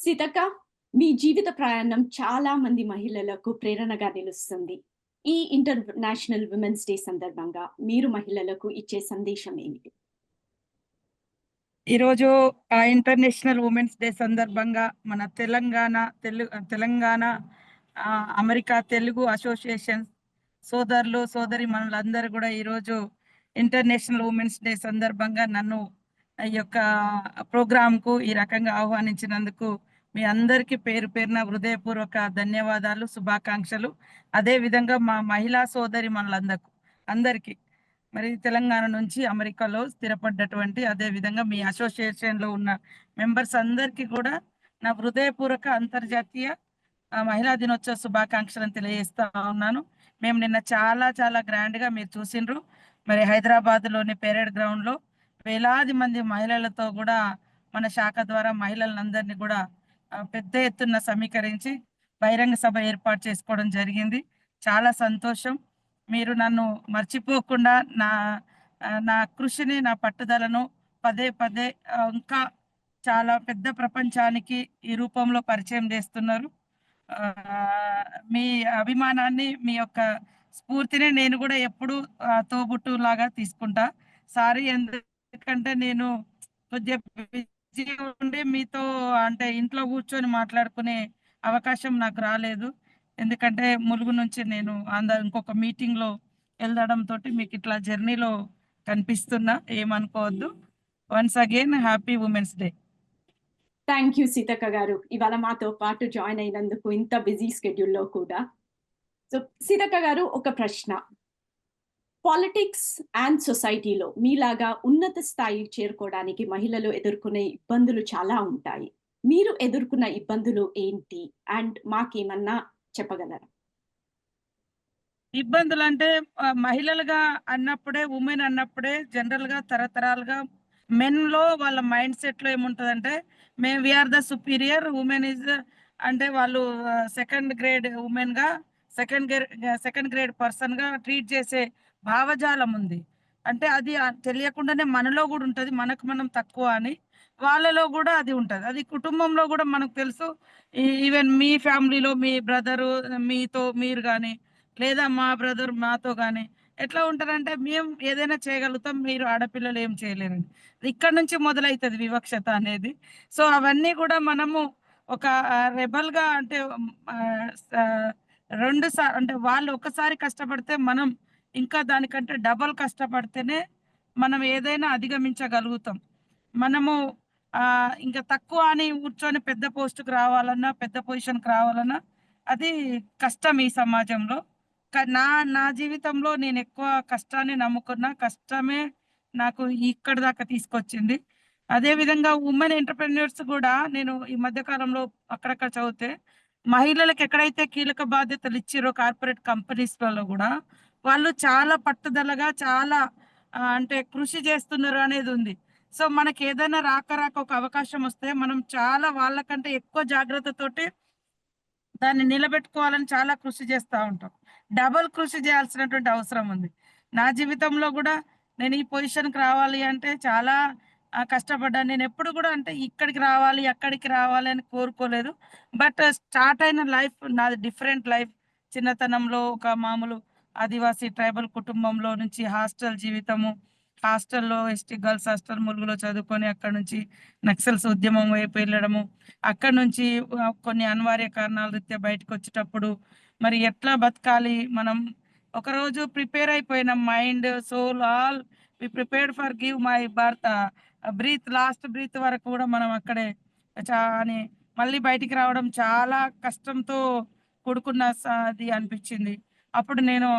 సీతక్క, మీ జీవిత ప్రయాణం చాలా మంది మహిళలకు ప్రేరణగా నిలుస్తుంది. ఈ ఇంటర్నేషనల్ విమెన్స్ డే సందర్భంగా మీరు మహిళలకు ఇచ్చే సందేశం ఏమిటి? ఈరోజు ఇంటర్నేషనల్ ఉమెన్స్ డే సందర్భంగా మన తెలంగాణ అమెరికా తెలుగు అసోసియేషన్ సోదరులు సోదరి మనులందరూ కూడా ఈరోజు ఇంటర్నేషనల్ ఉమెన్స్ డే సందర్భంగా నన్ను ఈ యొక్క ప్రోగ్రాంకు ఈ రకంగా ఆహ్వానించినందుకు మీ అందరికీ పేరు పేరున హృదయపూర్వక ధన్యవాదాలు, శుభాకాంక్షలు. అదే విధంగా మా మహిళా సోదరి అందరికీ మరి తెలంగాణ నుంచి అమెరికాలో స్థిరపడ్డటువంటి అదే విధంగా మీ అసోసియేషన్ లో ఉన్న మెంబర్స్ అందరికీ కూడా నా హృదయపూర్వక అంతర్జాతీయ మహిళా దినోత్సవ శుభాకాంక్షలను తెలియజేస్తా ఉన్నాను. మేము నిన్న చాలా చాలా గ్రాండ్ గా మీరు చూసిండ్రు. మరి హైదరాబాద్ లోని పెరేడ్ గ్రౌండ్ లో వేలాది మంది మహిళలతో కూడా మన శాఖ ద్వారా మహిళలందరినీ కూడా పెద్ద ఎత్తున సమీకరించి బహిరంగ సభ ఏర్పాటు చేసుకోవడం జరిగింది. చాలా సంతోషం. మీరు నన్ను మర్చిపోకుండా నా నా కృషిని, నా పట్టుదలను పదే పదే ఇంకా చాలా పెద్ద ప్రపంచానికి ఈ రూపంలో పరిచయం చేస్తున్నారు. మీ అభిమానాన్ని, మీ యొక్క స్ఫూర్తిని నేను కూడా ఎప్పుడు తోబుట్టు లాగా తీసుకుంటా. సారీ, ఎందుకంటే నేను కొద్దిగా బిజీ ఉండి మీతో అంటే ఇంట్లో కూర్చొని మాట్లాడుకునే అవకాశం నాకు రాలేదు. ఎందుకంటే ములుగు నుంచి నేను ఇంకొక మీటింగ్ లో వెళ్ళడం తోటి మీకు ఇట్లా జర్నీలో కనిపిస్తున్నా, ఏమనుకోవద్దు. Once again happy women's day. Thank you Seethakka గారు, ఇవాళ మాతో పాటు జాయిన్ అయినందుకు ఇంత బిజీ స్కెడ్యూల్లో కూడా. సో సీతక్క గారు, ఒక ప్రశ్న. పాలిటిక్స్ అండ్ సొసైటీలో మీలాగా ఉన్నత స్థాయి చేరుకోవడానికి మహిళలు ఎదుర్కొనే ఇబ్బందులు చాలా ఉంటాయి. మీరు ఎదుర్కొన్న ఇబ్బందులు ఏంటి అండ్ మాకేమన్నా చెప్పగలరా? ఇబ్బందులు అంటే మహిళలుగా అన్నప్పుడే, ఉమెన్ అన్నప్పుడే జనరల్ గా తరతరాలుగా మెన్ లో వాళ్ళ మైండ్ సెట్ లో ఏముంటదంటే మేము we are the superior, women is అంటే వాళ్ళు సెకండ్ గ్రేడ్ ఉమెన్ గా, సెకండ్ గ్రేడ్ పర్సన్ గా ట్రీట్ చేసే భావజాలం ఉంది. అంటే అది తెలియకుండానే మనలో కూడా ఉంటది, మనకు మనం తక్కువ అని. వాళ్ళలో కూడా అది ఉంటది. అది కుటుంబంలో కూడా మనకు తెలుసు. ఈవెన్ మీ ఫ్యామిలీలో మీ బ్రదరు మీతో మీరు కానీ, లేదా మా బ్రదర్ మాతో గాని ఎట్లా ఉంటారంటే మేము ఏదైనా చేయగలుగుతాం, మీరు ఆడపిల్లలు ఏం చేయలేరండి. ఇక్కడ నుంచి మొదలైతది వివక్షత అనేది. సో అవన్నీ కూడా మనము ఒక రెబల్ గా అంటే అంటే వాళ్ళు ఒకసారి కష్టపడితే మనం ఇంకా దానికంటే డబల్ కష్టపడితేనే మనం ఏదైనా అధిగమించగలుగుతాం. మనము ఇంకా తక్కువ అని కూర్చొని పెద్ద పోస్టుకు రావాలన్నా, పెద్ద పొజిషన్కి రావాలన్నా అది కష్టం ఈ సమాజంలో. నా నా జీవితంలో నేను ఎక్కువ కష్టాన్ని నమ్ముకున్నా. కష్టమే నాకు ఇక్కడి దాకా తీసుకొచ్చింది. అదే విధంగా ఉమెన్ ఎంటర్‌ప్రెన్యూర్స్ కూడా నేను ఈ మధ్య కాలంలో అక్కడక్కడ చదివితే మహిళలకు ఎక్కడైతే కీలక బాధ్యతలు ఇచ్చిరో కార్పొరేట్ కంపెనీస్‌లలో కూడా వాళ్ళు చాలా పట్టుదలగా చాలా అంటే కృషి చేస్తున్నారు అనేది ఉంది. సో మనకి ఏదైనా రాక రాక ఒక అవకాశం వస్తే మనం చాలా వాళ్ళకంటే ఎక్కువ జాగ్రత్తతోటి దాన్ని నిలబెట్టుకోవాలని చాలా కృషి చేస్తూ ఉంటాం. డబల్ కృషి చేయాల్సినటువంటి అవసరం ఉంది. నా జీవితంలో కూడా నేను ఈ పొజిషన్కి రావాలి అంటే చాలా కష్టపడ్డాను. నేను ఎప్పుడు కూడా అంటే ఇక్కడికి రావాలి, అక్కడికి రావాలి అని కోరుకోలేదు. బట్ స్టార్ట్ అయిన లైఫ్ నాది డిఫరెంట్ లైఫ్. చిన్నతనంలో ఒక మామూలు ఆదివాసీ ట్రైబల్ కుటుంబంలో నుంచి హాస్టల్ జీవితము, హాస్టల్లో ఎస్టీ గర్ల్స్ హాస్టల్ ములుగులో చదువుకొని అక్కడ నుంచి నక్సల్స్ ఉద్యమం వైపు వెళ్ళడము, అక్కడ నుంచి కొన్ని అనివార్య కారణాల రీత్యా బయటకు వచ్చేటప్పుడు మరి ఎట్లా బతకాలి మనం. ఒకరోజు ప్రిపేర్ అయిపోయిన mind soul all we prepared for give my birth breath, last breath వరకు కూడా మనం అక్కడే అని మళ్ళీ బయటికి రావడం చాలా కష్టంతో కూడుకున్న అది అనిపించింది. అప్పుడు నేను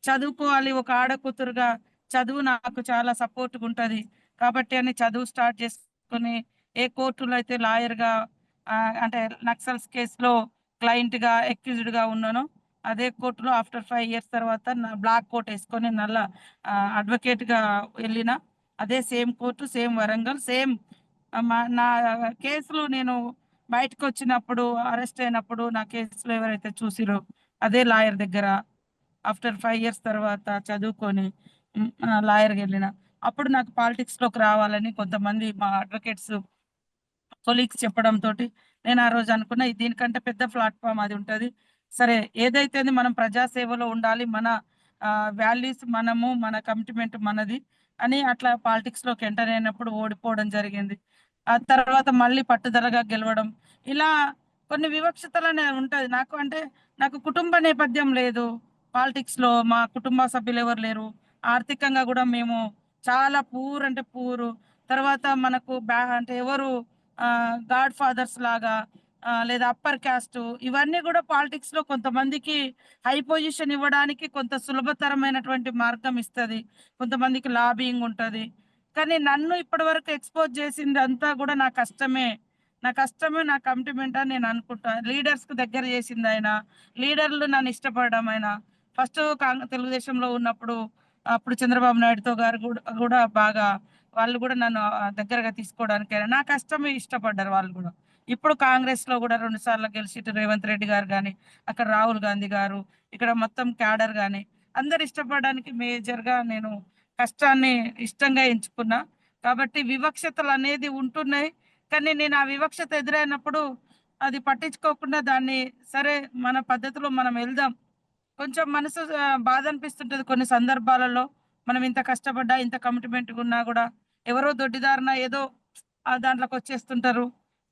చదువుకోవాలి, ఒక ఆడకూతురుగా చదువు నాకు చాలా సపోర్ట్గా ఉంటుంది కాబట్టి అని చదువు స్టార్ట్ చేసుకుని ఏ కోర్టులో అయితే లాయర్గా అంటే నక్సల్స్ కేసులో క్లయింట్గా గా ఉన్నాను, అదే కోర్టులో ఆఫ్టర్ 5 ఇయర్స్ తర్వాత నా బ్లాక్ కోట్ వేసుకొని నల్ల అడ్వకేట్గా వెళ్ళిన. అదే same court, same Warangal, same నా కేసులు నేను బయటకు వచ్చినప్పుడు, అరెస్ట్ అయినప్పుడు నా కేసులో ఎవరైతే చూసిరో అదే లాయర్ దగ్గర ఆఫ్టర్ 5 ఇయర్స్ తర్వాత చదువుకొని లాయర్కి వెళ్ళిన. అప్పుడు నాకు పాలిటిక్స్లోకి రావాలని కొంతమంది మా అడ్వకేట్స్ కొలీగ్స్ చెప్పడం తోటి నేను ఆ రోజు అనుకున్నా దీనికంటే పెద్ద ప్లాట్ఫామ్ అది ఉంటది. సరే ఏదైతే మనం ప్రజాసేవలో ఉండాలి, మన వాల్యూస్ మనము, మన కమిట్మెంట్ మనది అని అట్లా పాలిటిక్స్ లోకి ఎంటర్ అయినప్పుడు ఓడిపోవడం జరిగింది. ఆ తర్వాత మళ్ళీ పట్టుదలగా గెలవడం, ఇలా కొన్ని వివక్షతలనే ఉంటది నాకు. అంటే నాకు కుటుంబ నేపథ్యం లేదు, పాలిటిక్స్ లో మా కుటుంబ సభ్యులు ఎవరు లేరు, ఆర్థికంగా కూడా మేము చాలా పూర్ అంటే పూరు. తర్వాత మనకు అంటే ఎవరు గాడ్ ఫాదర్స్ లాగా లేదా అప్పర్ క్యాస్ట్, ఇవన్నీ కూడా పాలిటిక్స్ లో కొంతమందికి హై పొజిషన్ ఇవ్వడానికి కొంత సులభతరమైనటువంటి మార్గం ఇస్తుంది, కొంతమందికి లాబింగ్ ఉంటది. కానీ నన్ను ఇప్పటి వరకు ఎక్స్పోజ్ చేసింది అంతా కూడా నా కష్టమే, నా కష్టమే నా కమిట్మెంట్ అని నేను అనుకుంటా. లీడర్స్ కు దగ్గర చేసింది ఆయన, లీడర్లు నన్ను ఇష్టపడడం ఆయన. ఫస్ట్ తెలుగుదేశంలో ఉన్నప్పుడు అప్పుడు చంద్రబాబు నాయుడుతో గారు కూడా బాగా వాళ్ళు కూడా నన్ను దగ్గరగా తీసుకోవడానికి నా కష్టమే ఇష్టపడ్డారు వాళ్ళు కూడా. ఇప్పుడు కాంగ్రెస్ లో కూడా 2 సార్లు గెలిచి ఇటు రేవంత్ రెడ్డి గారు కానీ, అక్కడ రాహుల్ గాంధీ గారు, ఇక్కడ మొత్తం క్యాడర్ కానీ అందరు ఇష్టపడడానికి మేజర్ గా నేను కష్టాన్ని ఇష్టంగా ఎంచుకున్నా. కాబట్టి వివక్షతలు అనేది ఉంటున్నాయి, కానీ నేను ఆ వివక్షత ఎదురైనప్పుడు అది పట్టించుకోకుండా దాన్ని సరే మన పద్ధతిలో మనం వెళ్దాం. కొంచెం మనసు బాధ అనిపిస్తుంటది కొన్ని సందర్భాలలో, మనం ఇంత కష్టపడ్డా ఇంత కమిట్మెంట్ ఉన్నా కూడా ఎవరో దొడ్డిదారిన ఏదో దాంట్లోకి వచ్చేస్తుంటారు.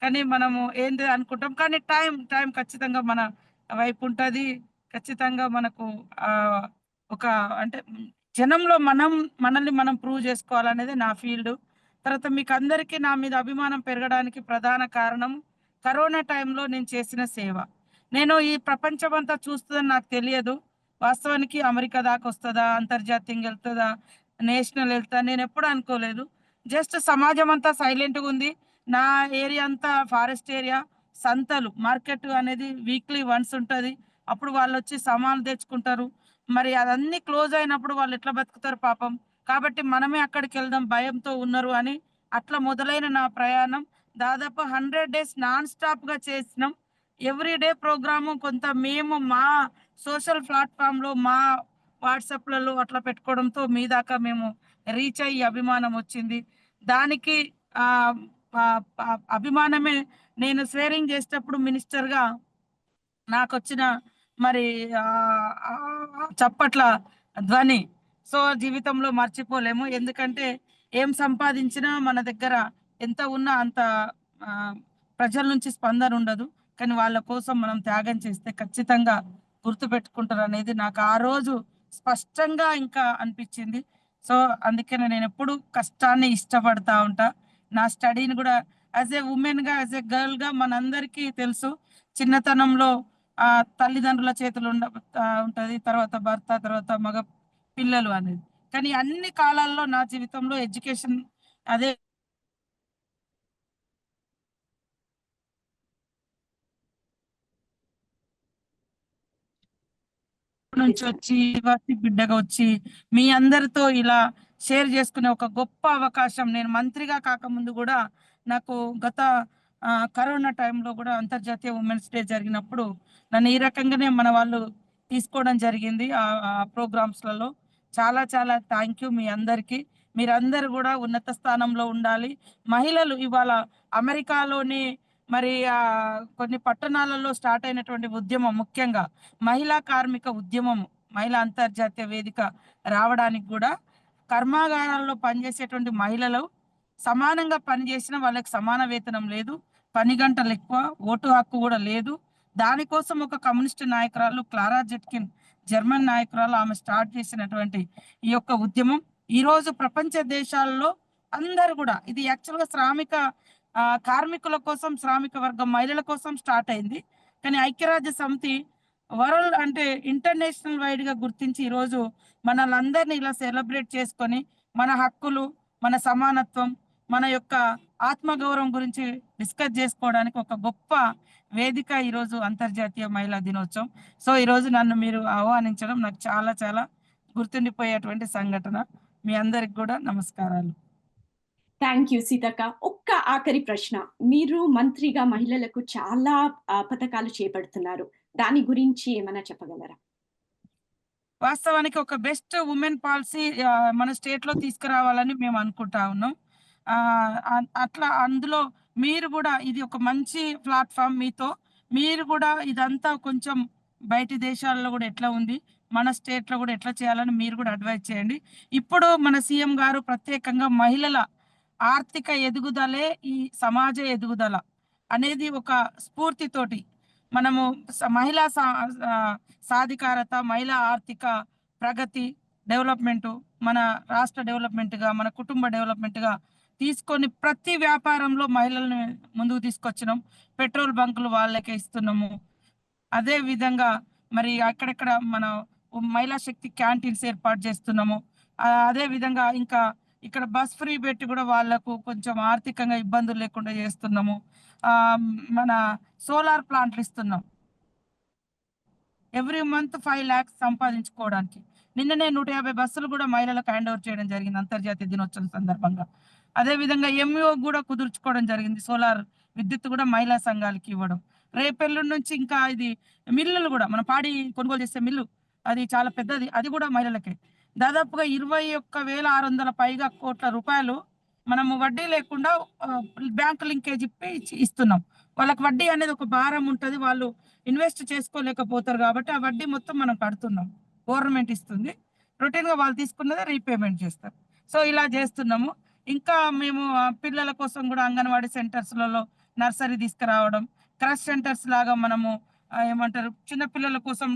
కానీ మనము ఏంది అనుకుంటాం, కానీ టైం టైం ఖచ్చితంగా మన వైపు ఉంటది. ఖచ్చితంగా మనకు ఆ ఒక అంటే జనంలో మనల్ని మనం ప్రూవ్ చేసుకోవాలనేది నా ఫీల్డ్. తర్వాత మీకు అందరికీ నా మీద అభిమానం పెరగడానికి ప్రధాన కారణం కరోనా టైంలో నేను చేసిన సేవ. నేను ఈ ప్రపంచం అంతా చూస్తుందని నాకు తెలియదు. వాస్తవానికి అమెరికా దాకా వస్తుందా, అంతర్జాతీయంగా వెళ్తుందా, నేషనల్ వెళ్తా నేను ఎప్పుడు అనుకోలేదు. జస్ట్ సమాజం అంతా సైలెంట్గా ఉంది, నా ఏరియా అంతా ఫారెస్ట్ ఏరియా, సంతలు మార్కెట్ అనేది వీక్లీ వన్స్ ఉంటుంది, అప్పుడు వాళ్ళు వచ్చి సామాన్లు తెచ్చుకుంటారు. మరి అదన్నీ క్లోజ్ అయినప్పుడు వాళ్ళు ఎట్లా బతుకుతారు పాపం. కాబట్టి మనమే అక్కడికి వెళ్దాం, భయంతో ఉన్నారు అని అట్లా మొదలైన నా ప్రయాణం దాదాపు 100 days నాన్ స్టాప్ గా చేసినాం. ఎవ్రీడే ప్రోగ్రాము కొంత మేము మా సోషల్ ప్లాట్ఫామ్ లో మా వాట్సాప్లలో అట్లా పెట్టుకోవడంతో మీ దాకా మేము రీచ్ అయ్యి అభిమానం వచ్చింది. దానికి ఆ అభిమానమే నేను స్వేరింగ్ చేసేటప్పుడు మినిస్టర్ గా నాకు వచ్చిన మరి ఆ ఆ చప్పట్ల ధ్వని. సో జీవితంలో మర్చిపోలేము, ఎందుకంటే ఏం సంపాదించినా మన దగ్గర ఎంత ఉన్నా అంత ఆ, ప్రజల నుంచి స్పందన ఉండదు. కానీ వాళ్ళ కోసం మనం త్యాగం చేస్తే ఖచ్చితంగా గుర్తు పెట్టుకుంటారు అనేది నాకు ఆ రోజు స్పష్టంగా ఇంకా అనిపించింది. సో అందుకనే నేను ఎప్పుడు కష్టాన్ని ఇష్టపడతా ఉంటా. నా స్టడీని కూడా యాజ్ ఏ ఉమెన్ గా, యాజ్ ఏ గర్ల్ గా మనందరికీ తెలుసు, చిన్నతనంలో ఆ తల్లిదండ్రుల చేతులు ఉంటది, తర్వాత భర్త, తర్వాత మగ పిల్లలు అనేది. కానీ అన్ని కాలాల్లో నా జీవితంలో ఎడ్యుకేషన్ అదే నుంచి వచ్చి నివాసి బిడ్డగా వచ్చి మీ అందరితో ఇలా షేర్ చేసుకునే ఒక గొప్ప అవకాశం. నేను మంత్రిగా కాకముందు కూడా నాకు గత కరోనా టైంలో కూడా అంతర్జాతీయ ఉమెన్స్ డే జరిగినప్పుడు నన్ను ఈ రకంగానే మన వాళ్ళు తీసుకోవడం జరిగింది ఆ ప్రోగ్రామ్స్లలో. చాలా చాలా థ్యాంక్ యూ మీ అందరికీ. మీరందరూ కూడా ఉన్నత స్థానంలో ఉండాలి. మహిళలు ఇవాళ అమెరికాలోని మరి కొన్ని పట్టణాలలో స్టార్ట్ అయినటువంటి ఉద్యమం, ముఖ్యంగా మహిళా కార్మిక ఉద్యమం, మహిళా అంతర్జాతీయ వేదిక రావడానికి కూడా కర్మాగారాల్లో పనిచేసేటువంటి మహిళలు సమానంగా పనిచేసిన వాళ్ళకి సమాన వేతనం లేదు, పని గంటలు ఎక్కువ, ఓటు హక్కు కూడా లేదు. దానికోసం ఒక కమ్యూనిస్ట్ నాయకురాలు క్లారా జెట్కిన్, జర్మన్ నాయకురాలు, ఆమె స్టార్ట్ చేసినటువంటి ఈ యొక్క ఉద్యమం ఈ రోజు ప్రపంచ దేశాల్లో అందరు కూడా, ఇది యాక్చువల్గా శ్రామిక కార్మికుల కోసం, శ్రామిక వర్గం మహిళల కోసం స్టార్ట్ అయింది. కానీ ఐక్యరాజ్య సమితి వరల్డ్ అంటే ఇంటర్నేషనల్ వైడ్ గా గుర్తించి ఈరోజు మనల్ని ఇలా సెలబ్రేట్ చేసుకొని మన హక్కులు, మన సమానత్వం, మన యొక్క ఆత్మగౌరవం గురించి డిస్కస్ చేసుకోవడానికి ఒక గొప్ప వేదిక ఈరోజు అంతర్జాతీయ మహిళా దినోత్సవం. సో ఈరోజు నన్ను మీరు ఆహ్వానించడం నాకు చాలా చాలా గుర్తుండిపోయేటువంటి సంఘటన. మీ అందరికి కూడా నమస్కారాలు. Thank you Seethakka. ఒక్క ఆఖరి ప్రశ్న, మీరు మంత్రిగా మహిళలకు చాలా పథకాలు చేపడుతున్నారు, దాని గురించి ఏమైనా చెప్పగలరా? వాస్తవానికి ఒక బెస్ట్ ఉమెన్ పాలసీ మన స్టేట్ లో తీసుకురావాలని మేము అనుకుంటా ఉన్నాం. అట్లా అందులో మీరు కూడా ఇది ఒక మంచి ప్లాట్ఫామ్. మీరు కూడా ఇదంతా కొంచెం బయటి దేశాల్లో కూడా ఎట్లా ఉంది, మన స్టేట్ లో కూడా ఎట్లా చేయాలని మీరు కూడా అడ్వైజ్ చేయండి. ఇప్పుడు మన సీఎం గారు ప్రత్యేకంగా మహిళల ఆర్థిక ఎదుగుదలే ఈ సమాజ ఎదుగుదల అనేది ఒక స్ఫూర్తితోటి మనము మహిళా సాధికారత, మహిళా ఆర్థిక ప్రగతి, డెవలప్మెంట్, మన రాష్ట్ర డెవలప్మెంట్ గా, మన కుటుంబ డెవలప్మెంట్ గా తీసుకొని ప్రతి వ్యాపారంలో మహిళల్ని ముందుకు తీసుకొచ్చినాం. పెట్రోల్ బంకులు వాళ్ళకే ఇస్తున్నాము. అదే విధంగా మరి అక్కడక్కడ మన మహిళా శక్తి క్యాంటీన్స్ ఏర్పాటు చేస్తున్నాము. అదే విధంగా ఇంకా ఇక్కడ బస్ ఫ్రీ పెట్టి కూడా వాళ్ళకు కొంచెం ఆర్థికంగా ఇబ్బందులు లేకుండా చేస్తున్నాము. మన సోలార్ ప్లాంట్లు ఇస్తున్నాం ఎవ్రీ మంత్ 5 lakhs సంపాదించుకోవడానికి. నిన్ననే 150 బస్సులు కూడా మహిళలకు హ్యాండ్ ఓవర్ చేయడం జరిగింది అంతర్జాతీయ దినోత్సవం సందర్భంగా. అదే విధంగా ఎంఈఓ కూడా కుదుర్చుకోవడం జరిగింది. సోలార్ విద్యుత్ కూడా మహిళా సంఘాలకి ఇవ్వడం. రేపెల్లుండి నుంచి ఇంకా ఇది మిల్లులు కూడా, మన పాడి కొనుగోలు చేసే మిల్లు, అది చాలా పెద్దది, అది కూడా మహిళలకే. దాదాపుగా 21,600 పైగా కోట్ల రూపాయలు మనము వడ్డీ లేకుండా బ్యాంక్ లింకేజ్ ఇస్తున్నాం. వాళ్ళకి వడ్డీ అనేది ఒక భారం ఉంటుంది, వాళ్ళు ఇన్వెస్ట్ చేసుకోలేకపోతారు కాబట్టి ఆ వడ్డీ మొత్తం మనం కడుతున్నాం. గవర్నమెంట్ ఇస్తుంది, రొటీన్ గా వాళ్ళు తీసుకున్నదే రీపేమెంట్ చేస్తారు. సో ఇలా చేస్తున్నాము. ఇంకా మేము పిల్లల కోసం కూడా అంగన్వాడీ సెంటర్స్లలో నర్సరీ తీసుకురావడం, క్రష్ సెంటర్స్ లాగా మనము ఏమంటారు చిన్న పిల్లల కోసం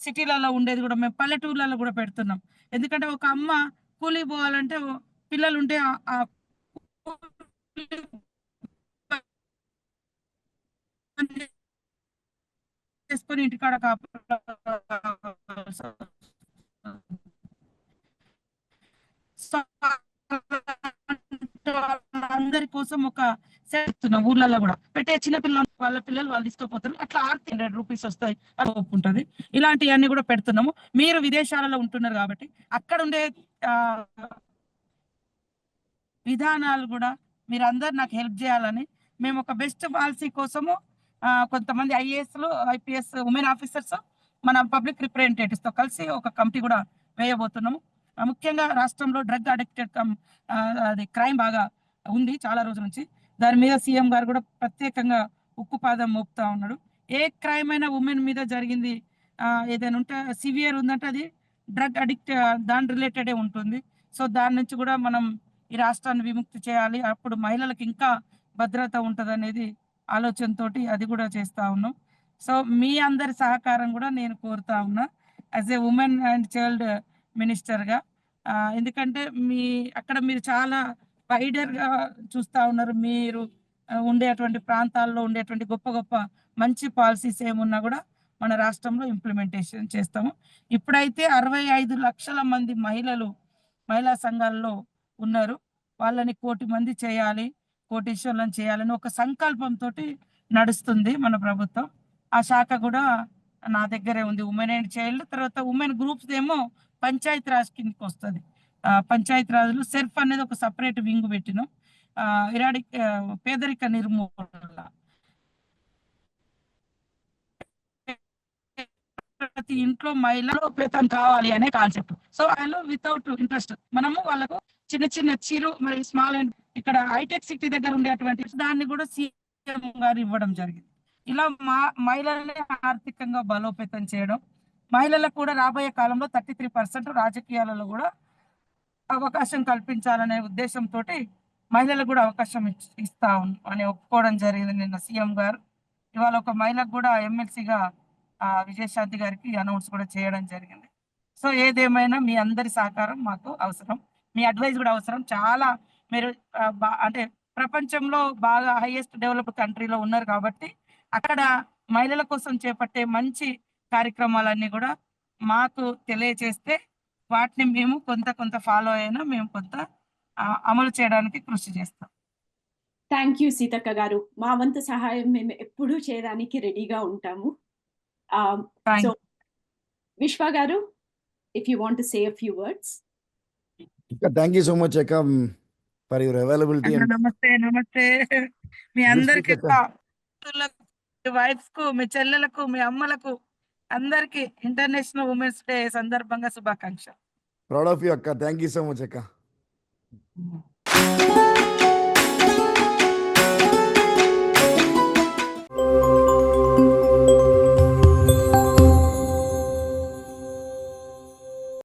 సిటీలలో ఉండేది కూడా మేము పల్లెటూర్లలో కూడా పెడుతున్నాం. ఎందుకంటే ఒక అమ్మ కూలి పోవాలంటే పిల్లలు ఉంటే చేసుకొని ఇంటికాడ అందరి కోసం ఒక చేస్తున్నాం. ఊర్లలో కూడా పెట్టే చిన్న పిల్లలు వాళ్ళ పిల్లలు వాళ్ళు తీసుకోపోతారు. అట్లా 100 రూపీస్ వస్తాయి, అది ఒప్పుకుంటుంది. ఇలాంటివన్నీ కూడా పెడుతున్నాము. మీరు విదేశాలలో ఉంటున్నారు కాబట్టి అక్కడ ఉండే విధానాలు కూడా మీరు అందరు నాకు హెల్ప్ చేయాలని మేము ఒక బెస్ట్ పాలసీ కోసము కొంతమంది ఐఏఎస్లు, ఐపీఎస్ ఉమెన్ ఆఫీసర్స్, మన పబ్లిక్ రిప్రజెంటేటివ్స్ తో కలిసి ఒక కమిటీ కూడా వేయబోతున్నాము. ముఖ్యంగా రాష్ట్రంలో డ్రగ్ అడిక్టెడ్ అది క్రైమ్ బాగా ఉంది చాలా రోజుల నుంచి. దాని మీద సీఎం గారు కూడా ప్రత్యేకంగా ఉక్కుపాదం మోపుతా ఉన్నాడు. ఏ క్రైమ్ అయినా ఉమెన్ మీద జరిగింది ఏదైనా ఉంటే సివియర్ ఉందంటే అది డ్రగ్ అడిక్ట్ దాని రిలేటెడే ఉంటుంది. సో దాని నుంచి కూడా మనం ఈ రాష్ట్రాన్ని విముక్తి చేయాలి, అప్పుడు మహిళలకు ఇంకా భద్రత ఉంటది అనేది ఆలోచనతోటి అది కూడా చేస్తా ఉన్నాం. సో మీ అందరి సహకారం కూడా నేను కోరుతా ఉన్నా as a women and child minister గా. ఎందుకంటే అక్కడ మీరు చాలా వైడర్ గా చూస్తా ఉన్నారు. మీరు ఉండేటువంటి ప్రాంతాల్లో ఉండేటువంటి గొప్ప గొప్ప మంచి పాలసీస్ ఏమున్నా కూడా మన రాష్ట్రంలో ఇంప్లిమెంటేషన్ చేస్తాము. ఇప్పుడైతే 65 లక్షల మంది మహిళా సంఘాల్లో ఉన్నారు. వాళ్ళని 1 కోటి మంది చేయాలి, కోటీశ్వరులను చేయాలని ఒక సంకల్పంతో నడుస్తుంది మన ప్రభుత్వం. ఆ శాఖ కూడా నా దగ్గరే ఉంది, ఉమెన్ అండ్ చైల్డ్. తర్వాత ఉమెన్ గ్రూప్స్ ఏమో పంచాయతీ రాజ్ కిందకి వస్తుంది. పంచాయతీ రాజులు సెర్ఫ్ అనేది ఒక సపరేట్ వింగ్ పెట్టినాం. పేదరిక నిర్మూలన, ప్రతి ఇంట్లో మహిళలు పేతం కావాలి అనే కాన్సెప్ట్. సో ఆయన వితౌట్ ఇంట్రెస్ట్ మనము వాళ్ళకు చిన్న చిన్న చీరు మరి స్మాల్ అండ్ ఇక్కడ హైటెక్ సిటీ దగ్గర ఉండేటువంటి దాన్ని కూడా సీఎం గారు ఇవ్వడం జరిగింది. ఇలా మహిళల్ని ఆర్థికంగా బలోపేతం చేయడం, మహిళలకు కూడా రాబోయే కాలంలో 33% రాజకీయాలలో కూడా అవకాశం కల్పించాలనే ఉద్దేశంతో మహిళలకు కూడా అవకాశం ఇస్తా అని ఒప్పుకోవడం జరిగింది నిన్న సీఎం గారు. ఇవాళ ఒక మహిళకు కూడా ఎమ్మెల్సీగా విజయశాంతి గారికి అనౌన్స్ కూడా చేయడం జరిగింది. సో ఏదేమైనా మీ అందరి సహకారం మాకు అవసరం, మీ అడ్వైజ్ కూడా అవసరం. చాలా మీరు అంటే ప్రపంచంలో బాగా హైయెస్ట్ డెవలప్డ్ కంట్రీలో ఉన్నారు కాబట్టి అక్కడ మహిళల కోసం చేపట్టే మంచి కార్యక్రమాలన్నీ కూడా మాకు తెలియజేస్తే వాటిని మేము కొంత ఫాలో అయినా మేము కొంత అమలు చేయడానికి కృషి చేస్తాం. థ్యాంక్ యూ సీతక్క గారు. మా వంతు సహాయం మేము ఎప్పుడూ చేయడానికి రెడీగా ఉంటాము. సో విశ్వ గారు, if you want to say a few words. Thank you so much, Akka, for your availability. నమస్తే మీ అందరికి, వైఫ్స్ కు, మీ చెల్లెలకు, మీ అమ్మలకు అందరికి ఇంటర్నేషనల్ ఉమెన్స్ డే సందర్భంగా శుభాకాంక్షలు. Proud of you, Akka. Thank you so much, Akka.